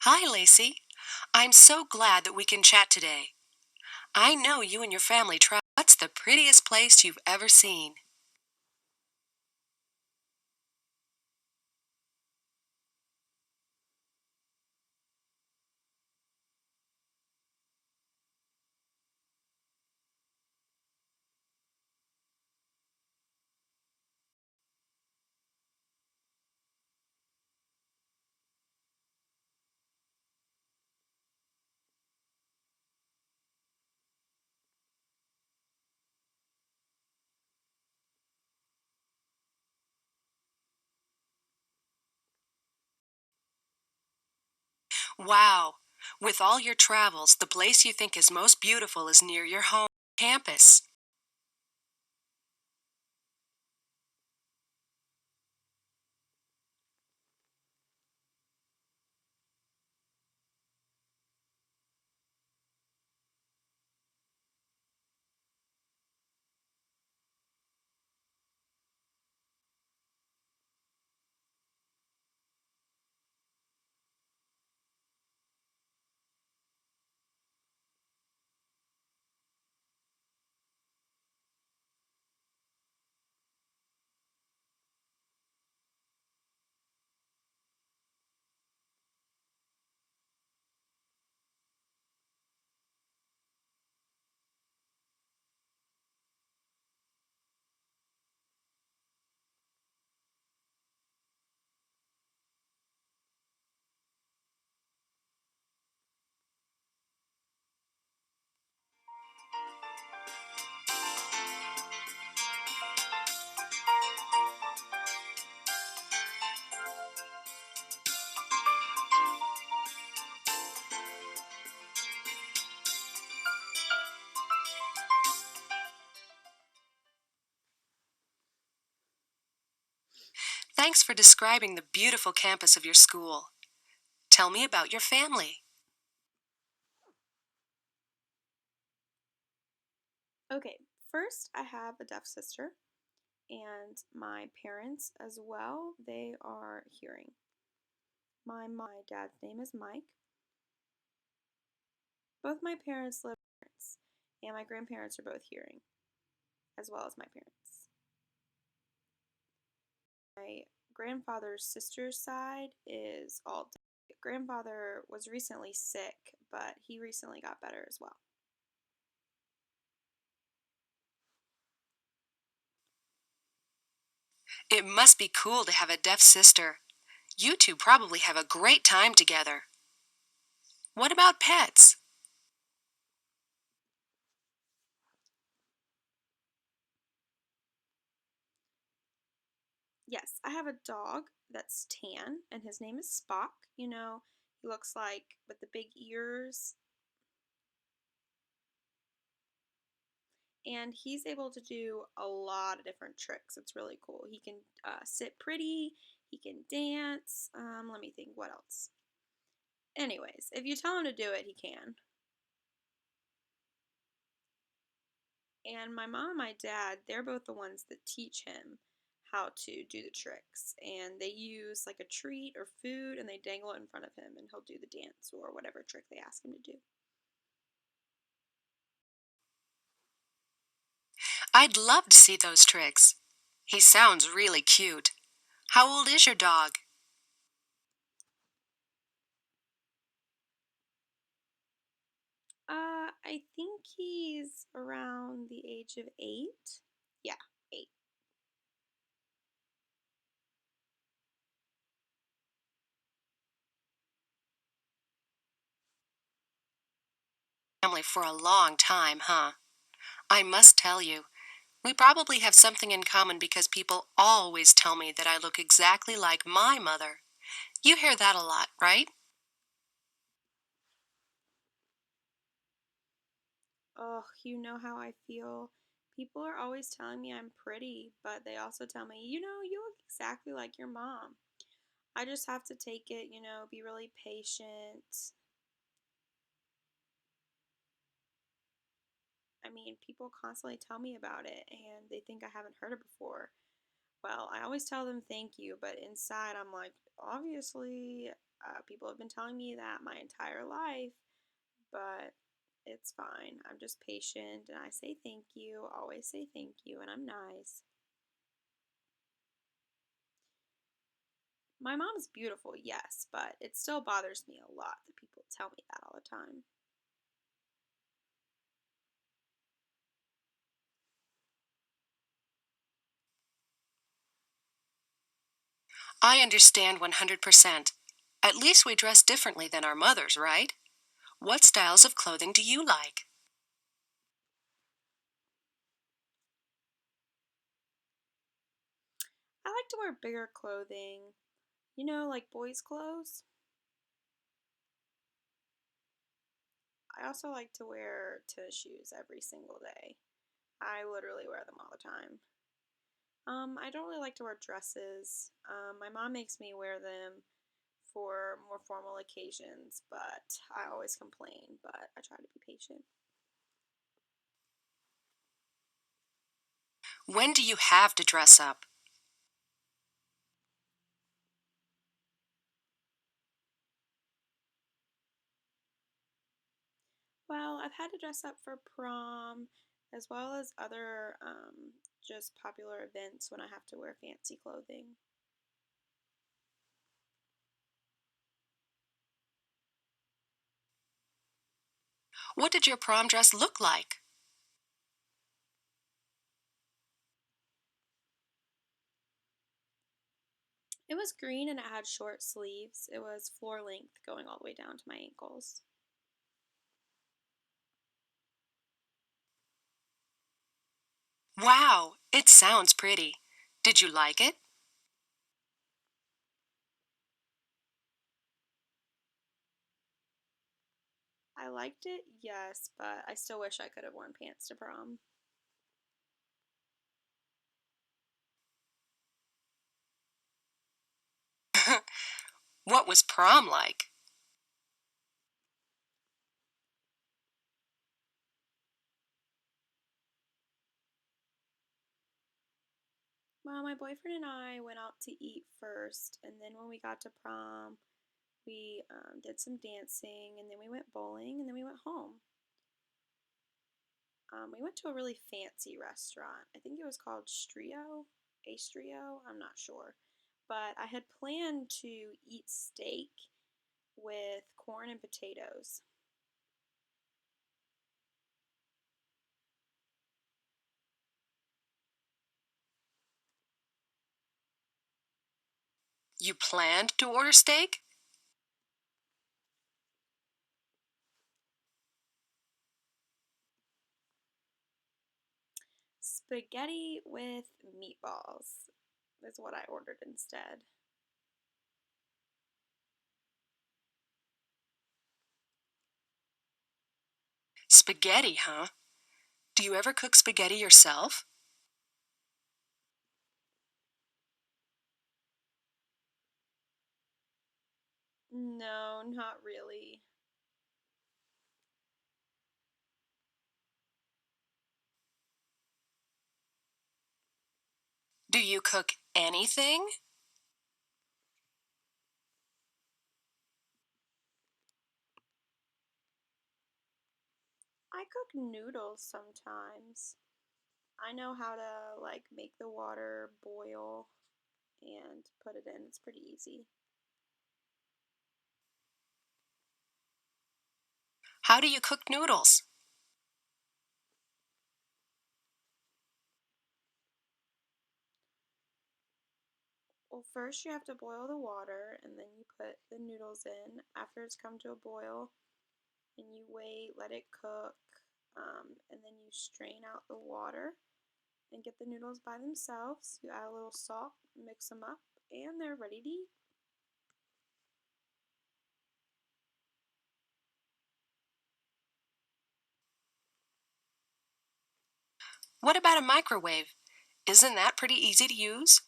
Hi, Lacey. I'm so glad that we can chat today. I know you and your family travel. What's the prettiest place you've ever seen? Wow. With all your travels, the place you think is most beautiful is near your home campus. Thanks for describing the beautiful campus of your school. Tell me about your family. Okay, first I have a deaf sister, and my parents as well, they are hearing. My dad's name is Mike. Both my parents live with parents, and my grandparents are both hearing, as well as my parents. My grandfather's sister's side is all deaf. Grandfather was recently sick, but he recently got better as well. It must be cool to have a deaf sister. You two probably have a great time together. What about pets? Yes, I have a dog that's tan, and his name is Spock. He looks like with the big ears, and he's able to do a lot of different tricks. It's really cool. He can sit pretty, he can dance. Let me think what else. Anyways, if you tell him to do it, he can. And my mom and my dad, they're both the ones that teach him how to do the tricks. And they use like a treat or food and they dangle it in front of him and he'll do the dance or whatever trick they ask him to do. I'd love to see those tricks. He sounds really cute. How old is your dog? I think he's around the age of 8. Yeah, 8. Family for a long time, huh? I must tell you, we probably have something in common because people always tell me that I look exactly like my mother. You hear that a lot, right? Oh, you know how I feel. People are always telling me I'm pretty, but they also tell me, you look exactly like your mom. I just have to take it, be really patient. I mean, people constantly tell me about it and they think I haven't heard it before. Well, I always tell them thank you, but inside I'm like, obviously, people have been telling me that my entire life, but it's fine. I'm just patient and I say thank you, always say thank you, and I'm nice. My mom's beautiful, yes, but it still bothers me a lot that people tell me that all the time. I understand 100%. At least we dress differently than our mothers, right? What styles of clothing do you like? I like to wear bigger clothing, like boys' clothes. I also like to wear tennis shoes every single day. I literally wear them all the time. I don't really like to wear dresses. My mom makes me wear them for more formal occasions, but I always complain, but I try to be patient. When do you have to dress up? Well, I've had to dress up for prom as well as other just popular events when I have to wear fancy clothing. What did your prom dress look like? It was green and it had short sleeves. It was floor length going all the way down to my ankles. Wow, it sounds pretty. Did you like it? I liked it, yes, but I still wish I could have worn pants to prom. What was prom like? Well, my boyfriend and I went out to eat first, and then when we got to prom, we did some dancing, and then we went bowling, and then we went home. We went to a really fancy restaurant. I think it was called Astrio. I'm not sure. But I had planned to eat steak with corn and potatoes. You planned to order steak? Spaghetti with meatballs is what I ordered instead. Spaghetti, huh? Do you ever cook spaghetti yourself? No, not really. Do you cook anything? I cook noodles sometimes. I know how to like make the water boil and put it in. It's pretty easy. How do you cook noodles? Well, first you have to boil the water and then you put the noodles in after it's come to a boil and you wait, let it cook, and then you strain out the water and get the noodles by themselves. You add a little salt, mix them up, and they're ready to eat. What about a microwave? Isn't that pretty easy to use?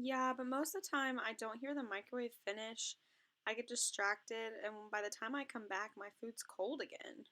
Yeah, but most of the time I don't hear the microwave finish. I get distracted, and by the time I come back, my food's cold again.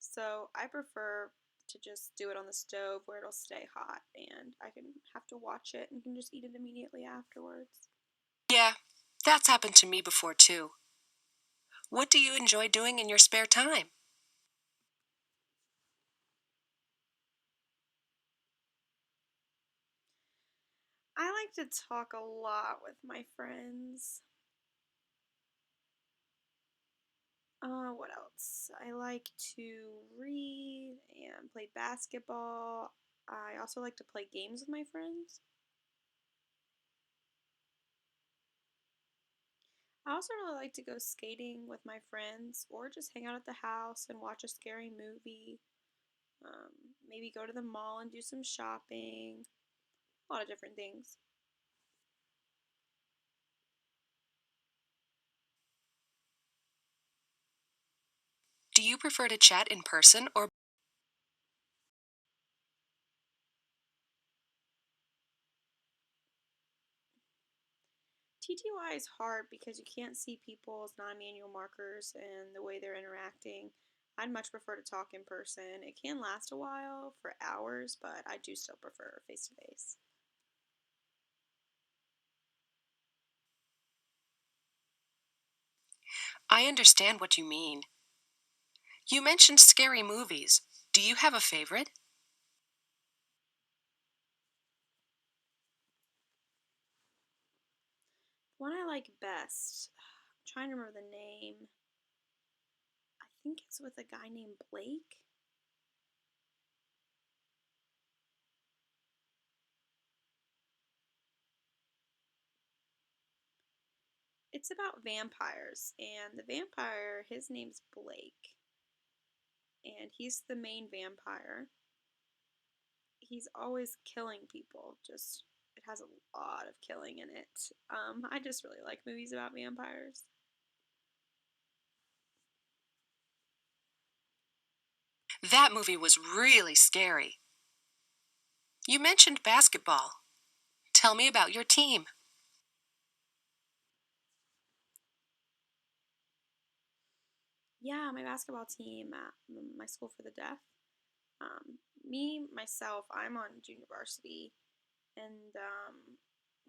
So I prefer to just do it on the stove where it'll stay hot and I can have to watch it and can just eat it immediately afterwards. Yeah, that's happened to me before too. What do you enjoy doing in your spare time? I like to talk a lot with my friends. What else? I like to read and play basketball. I also like to play games with my friends. I also really like to go skating with my friends or just hang out at the house and watch a scary movie. Maybe go to the mall and do some shopping. A lot of different things. Do you prefer to chat in person or TTY is hard because you can't see people's non-manual markers and the way they're interacting. I'd much prefer to talk in person. It can last a while, for hours, but I do still prefer face to face. I understand what you mean. You mentioned scary movies. Do you have a favorite? One I like best, I'm trying to remember the name. I think it's with a guy named Blake. It's about vampires, and the vampire, his name's Blake, and he's the main vampire. He's always killing people. Just it has a lot of killing in it. I just really like movies about vampires. That movie was really scary. You mentioned basketball. Tell me about your team. Yeah, my basketball team at my school for the deaf. Me myself, I'm on junior varsity, and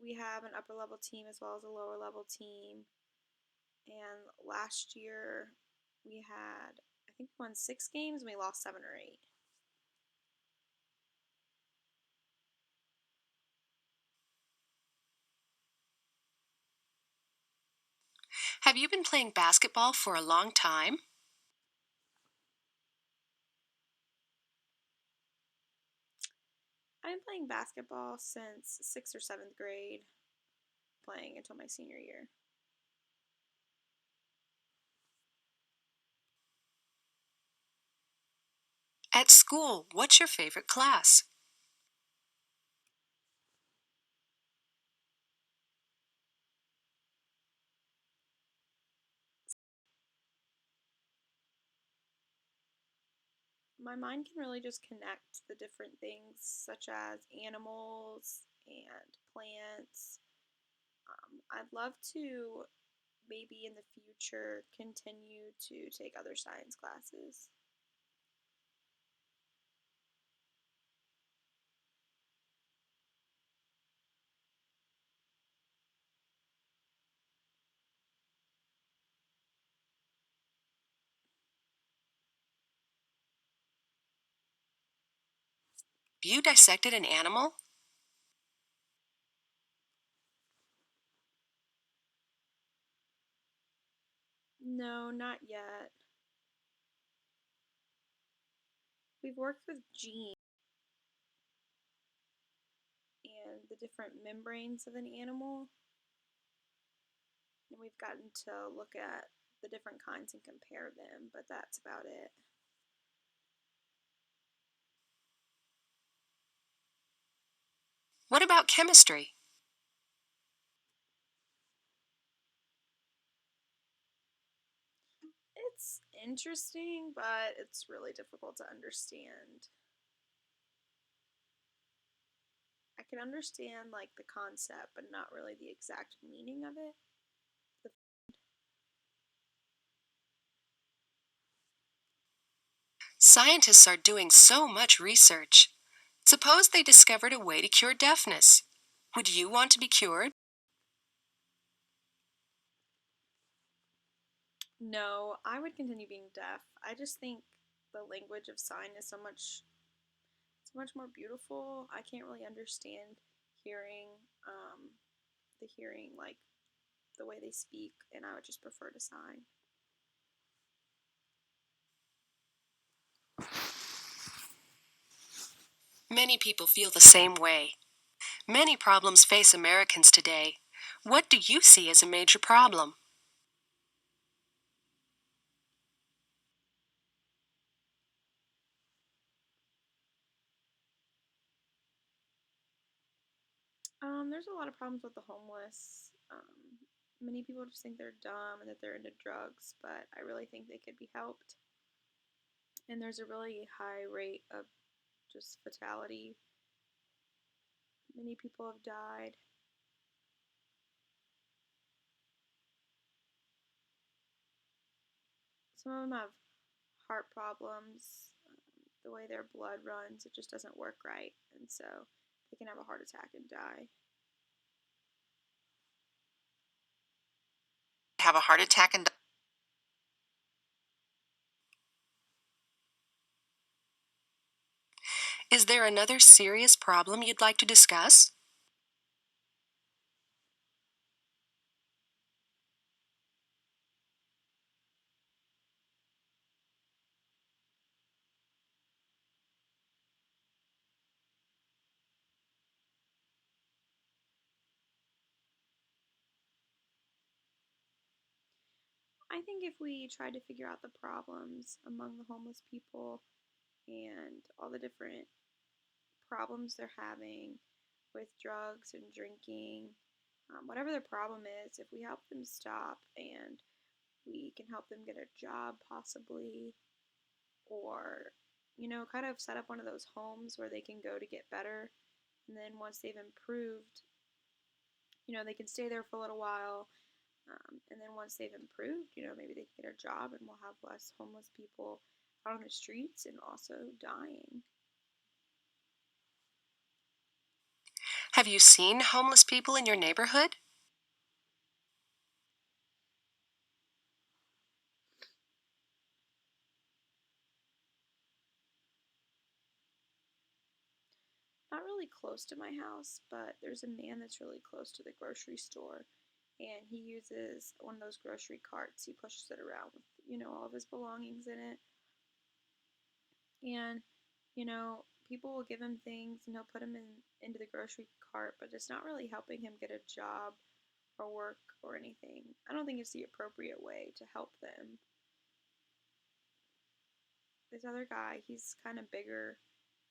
we have an upper level team as well as a lower level team. And last year we had, I think, we won 6 games and we lost 7 or 8. Have you been playing basketball for a long time? I've been playing basketball since 6th or 7th grade, playing until my senior year. At school, what's your favorite class? My mind can really just connect the different things, such as animals and plants. I'd love to maybe in the future continue to take other science classes. You dissected an animal? No, not yet. We've worked with genes and the different membranes of an animal, and we've gotten to look at the different kinds and compare them, but that's about it. What about chemistry? It's interesting, but it's really difficult to understand. I can understand like the concept, but not really the exact meaning of it. Scientists are doing so much research. Suppose they discovered a way to cure deafness. Would you want to be cured? No, I would continue being deaf. I just think the language of sign is so much more beautiful. I can't really understand hearing, the hearing like the way they speak, and I would just prefer to sign. Many people feel the same way. Many problems face Americans today. What do you see as a major problem? There's a lot of problems with the homeless. Many people just think they're dumb and that they're into drugs, but I really think they could be helped. And there's a really high rate of just fatality. Many people have died. Some of them have heart problems. The way their blood runs, it just doesn't work right, and so they can have a heart attack and die. Have a heart attack and is there another serious problem you'd like to discuss? I think if we tried to figure out the problems among the homeless people and all the different problems they're having with drugs and drinking, whatever the problem is, if we help them stop and we can help them get a job possibly, or, kind of set up one of those homes where they can go to get better. And then once they've improved, they can stay there for a little while. And then once they've improved, maybe they can get a job and we'll have less homeless people out on the streets and also dying. Have you seen homeless people in your neighborhood? Not really close to my house, but there's a man that's really close to the grocery store, and he uses one of those grocery carts. He pushes it around with, all of his belongings in it. And, people will give him things and he'll put them into the grocery cart, but it's not really helping him get a job or work or anything. I don't think it's the appropriate way to help them. This other guy, he's kind of bigger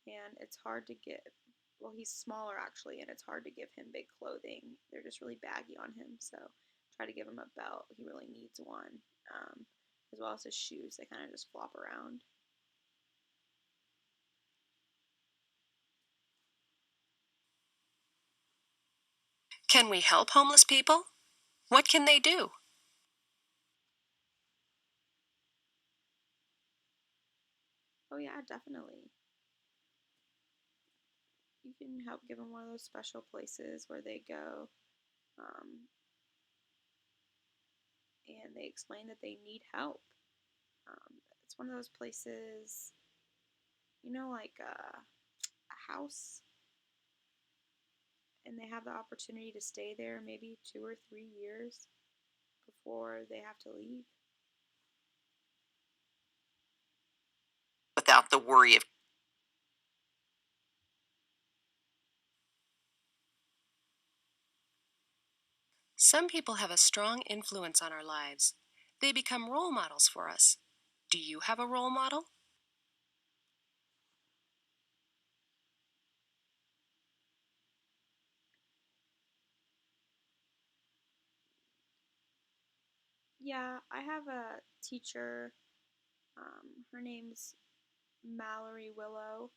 and it's hard to get, well, he's smaller actually, and it's hard to give him big clothing. They're just really baggy on him, so try to give him a belt. He really needs one, as well as his shoes. They kind of just flop around. Can we help homeless people? What can they do? Oh, yeah, definitely. You can help give them one of those special places where they go, um, and they explain that they need help. It's one of those places, like a house, and they have the opportunity to stay there maybe 2 or 3 years before they have to leave. Without the worry of some people have a strong influence on our lives. They become role models for us. Do you have a role model? Yeah, I have a teacher. Her name's Mallory Willow,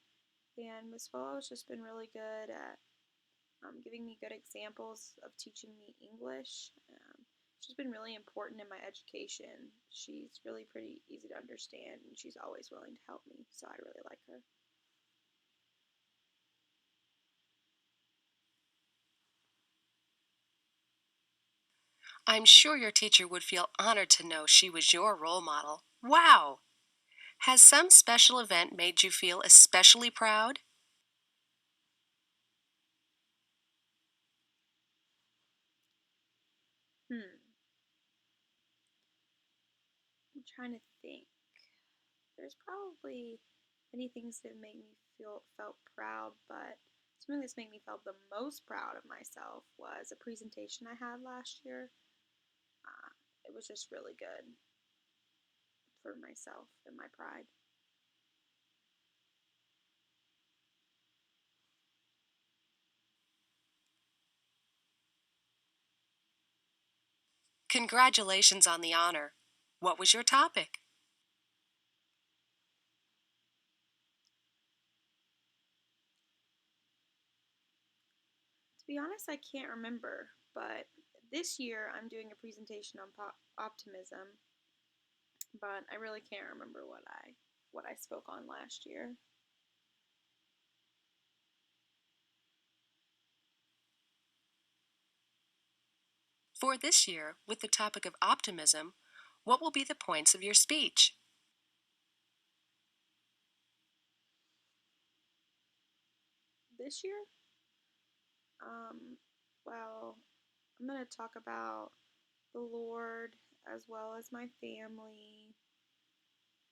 and Miss Willow's just been really good at giving me good examples of teaching me English. She's been really important in my education. She's really pretty easy to understand, and she's always willing to help me, so I really like her. I'm sure your teacher would feel honored to know she was your role model. Wow! Has some special event made you feel especially proud? Hmm, I'm trying to think. There's probably many things that make me feel felt proud, but something that's made me feel the most proud of myself was a presentation I had last year. Uh, it was just really good for myself and my pride. Congratulations on the honor. What was your topic? To be honest, I can't remember, but this year I'm doing a presentation on optimism, but I really can't remember what I spoke on last year. For this year, with the topic of optimism, what will be the points of your speech? This year, um, well, I'm going to talk about the Lord as well as my family.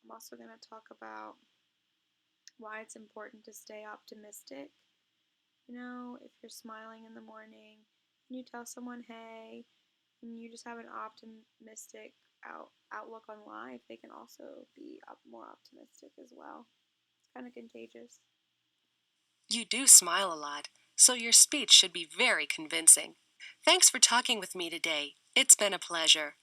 I'm also going to talk about why it's important to stay optimistic. You know, if you're smiling in the morning and you tell someone, hey, and you just have an optimistic outlook on life, they can also be more optimistic as well. It's kind of contagious. You do smile a lot, so your speech should be very convincing. Thanks for talking with me today. It's been a pleasure.